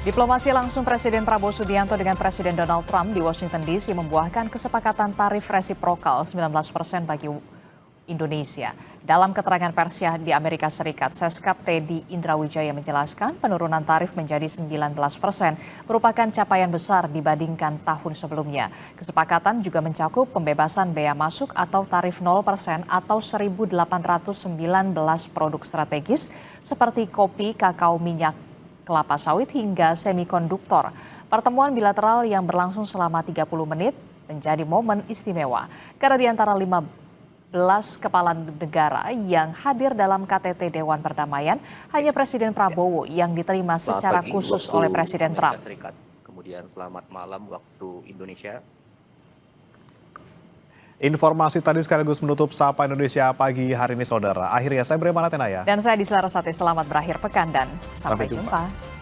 Diplomasi langsung Presiden Prabowo Subianto dengan Presiden Donald Trump di Washington DC membuahkan kesepakatan tarif resiprokal 19% bagi Indonesia. Dalam keterangan persnya di Amerika Serikat, Seskap Teddy Indrawijaya menjelaskan penurunan tarif menjadi 19% merupakan capaian besar dibandingkan tahun sebelumnya. Kesepakatan juga mencakup pembebasan bea masuk atau tarif 0% atau 1.819 produk strategis seperti kopi, kakao, minyak, kelapa sawit hingga semikonduktor. Pertemuan bilateral yang berlangsung selama 30 menit menjadi momen istimewa karena di antara 15 kepala negara yang hadir dalam KTT Dewan Perdamaian, hanya Presiden Prabowo yang diterima secara khusus oleh Presiden Trump. Kemudian selamat malam waktu Indonesia. Informasi tadi sekaligus menutup Sapa Indonesia pagi hari ini, saudara. Akhirnya saya Brema Latenaya. Dan saya Disla Rasati, selamat berakhir pekan dan sampai jumpa.